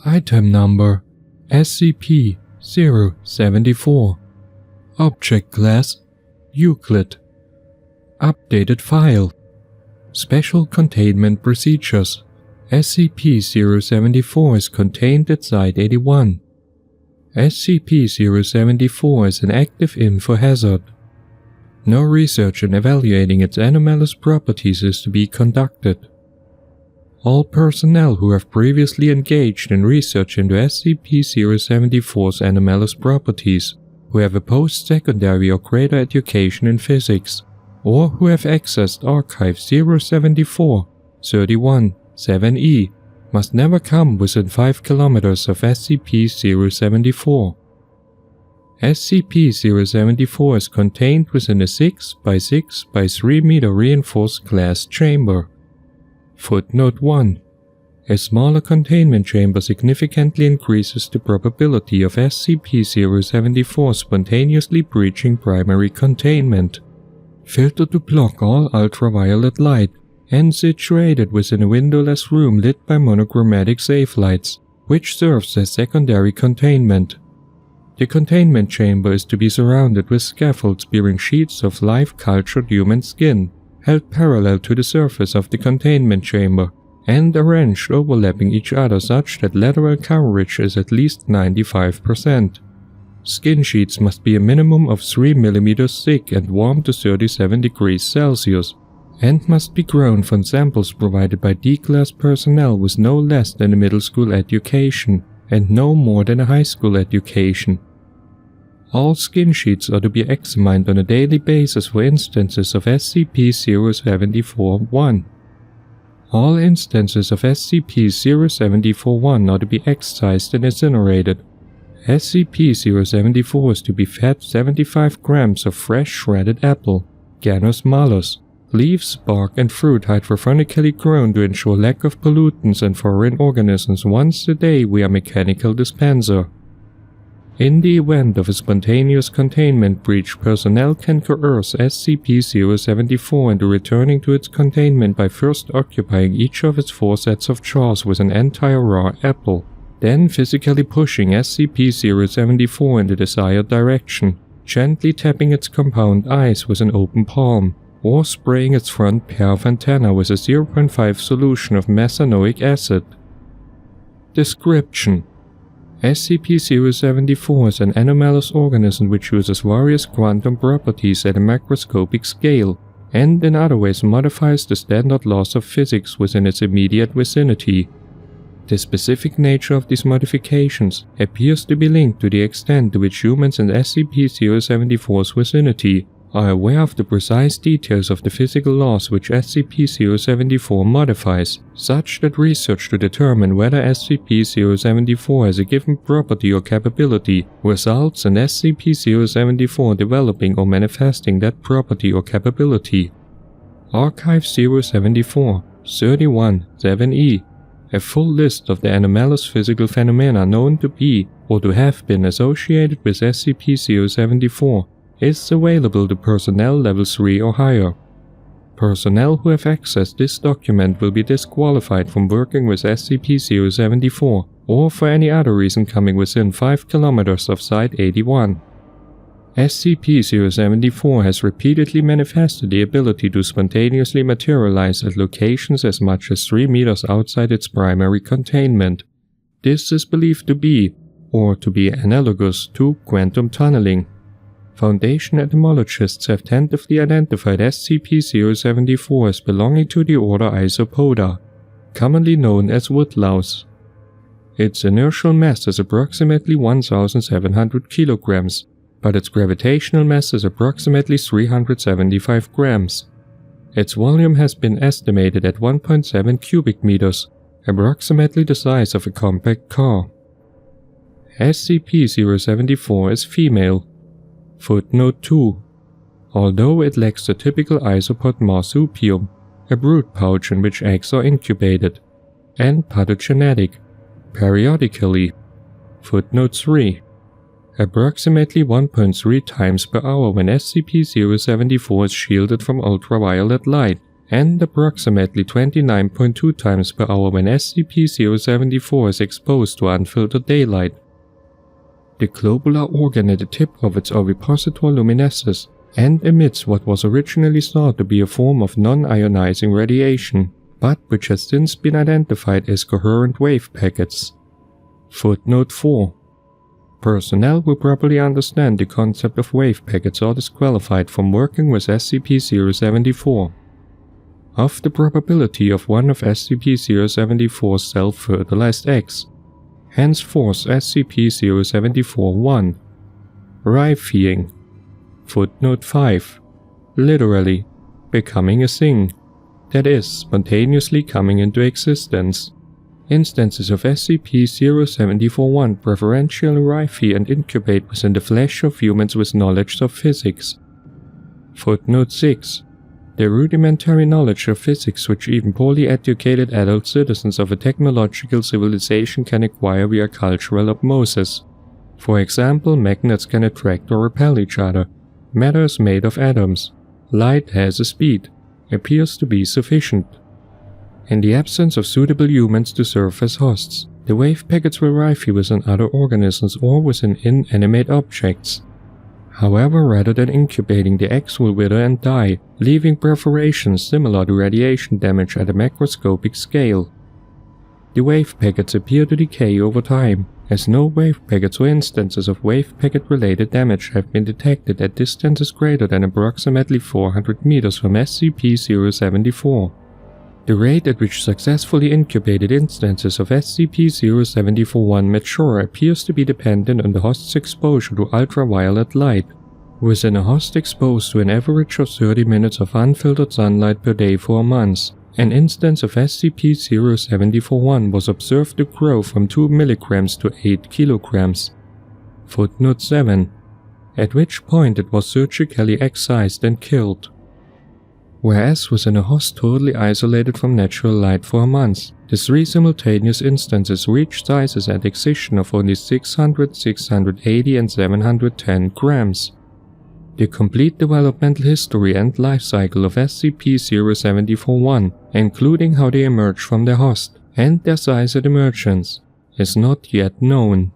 Item Number SCP-074. Object Class Euclid. Updated File. Special Containment Procedures. SCP-074 is contained at Site 81. SCP-074 is an active info hazard. No research in evaluating its anomalous properties is to be conducted. All personnel who have previously engaged in research into SCP-074's anomalous properties, who have a post-secondary or greater education in physics, or who have accessed Archive 074-31-7E, must never come within 5 kilometers of SCP-074. SCP-074 is contained within a 6 by 6 by 3 meter reinforced glass chamber. Footnote 1. A smaller containment chamber significantly increases the probability of SCP-074 spontaneously breaching primary containment. Filtered to block all ultraviolet light, and situated within a windowless room lit by monochromatic safe lights, which serves as secondary containment. The containment chamber is to be surrounded with scaffolds bearing sheets of live cultured human skin, held parallel to the surface of the containment chamber, and arranged overlapping each other such that lateral coverage is at least 95%. Skin sheets must be a minimum of 3 mm thick and warm to 37 degrees Celsius, and must be grown from samples provided by D-Class personnel with no less than a middle school education and no more than a high school education. All skin sheets are to be examined on a daily basis for instances of SCP-074-1. All instances of SCP-074-1 are to be excised and incinerated. SCP-074 is to be fed 75 grams of fresh shredded apple, Gano's malus, leaves, bark, and fruit hydrophonically grown to ensure lack of pollutants and foreign organisms once a day via mechanical dispenser. In the event of a spontaneous containment breach, personnel can coerce SCP-074 into returning to its containment by first occupying each of its 4 sets of jaws with an entire raw apple, then physically pushing SCP-074 in the desired direction, gently tapping its compound eyes with an open palm, or spraying its front pair of antennae with a 0.5 solution of methanoic acid. Description: SCP-074 is an anomalous organism which uses various quantum properties at a macroscopic scale, and in other ways modifies the standard laws of physics within its immediate vicinity. The specific nature of these modifications appears to be linked to the extent to which humans in SCP-074's vicinity are aware of the precise details of the physical laws which SCP-074 modifies, such that research to determine whether SCP-074 has a given property or capability results in SCP-074 developing or manifesting that property or capability. Archive 074-31-7E. A full list of the anomalous physical phenomena known to be or to have been associated with SCP-074 is available to personnel level 3 or higher. Personnel who have accessed this document will be disqualified from working with SCP-074 or for any other reason coming within 5 kilometers of Site 81. SCP-074 has repeatedly manifested the ability to spontaneously materialize at locations as much as 3 meters outside its primary containment. This is believed to be, or to be analogous to, quantum tunneling. Foundation etymologists have tentatively identified SCP-074 as belonging to the order Isopoda, commonly known as Woodlouse. Its inertial mass is approximately 1,700 kilograms, but its gravitational mass is approximately 375 grams. Its volume has been estimated at 1.7 cubic meters, approximately the size of a compact car. SCP-074 is female. Footnote 2. Although it lacks the typical isopod marsupium, a brood pouch in which eggs are incubated, and pathogenetic, periodically. Footnote 3. Approximately 1.3 times per hour when SCP-074 is shielded from ultraviolet light, and approximately 29.2 times per hour when SCP-074 is exposed to unfiltered daylight. The globular organ at the tip of its ovipositor luminesces and emits what was originally thought to be a form of non-ionizing radiation, but which has since been identified as coherent wave packets. Footnote 4. Personnel who properly understand the concept of wave packets are disqualified from working with SCP-074. Of the probability of one of SCP-074's self-fertilized eggs, henceforth SCP-074-1. Rifying. Footnote 5. Literally, becoming a thing, that is, spontaneously coming into existence. Instances of SCP-074-1 preferentially rify and incubate within the flesh of humans with knowledge of physics. Footnote 6. The rudimentary knowledge of physics which even poorly educated adult citizens of a technological civilization can acquire via cultural osmosis. For example, magnets can attract or repel each other. Matter is made of atoms. Light has a speed. Appears to be sufficient. In the absence of suitable humans to serve as hosts, the wave packets will rify within other organisms or within inanimate objects. However, rather than incubating, the eggs will wither and die, leaving perforations similar to radiation damage at a macroscopic scale. The wave packets appear to decay over time, as no wave packets or instances of wave packet-related damage have been detected at distances greater than approximately 400 meters from SCP-074. The rate at which successfully incubated instances of SCP-074-1 mature appears to be dependent on the host's exposure to ultraviolet light. Within a host exposed to an average of 30 minutes of unfiltered sunlight per day for a month, an instance of SCP-074-1 was observed to grow from 2 mg to 8 kg. Footnote 7. At which point it was surgically excised and killed. Whereas within a host totally isolated from natural light for a month, the 3 simultaneous instances reached sizes at excision of only 600, 680 and 710 grams. The complete developmental history and life cycle of SCP-074-1, including how they emerge from their host and their size at emergence, is not yet known.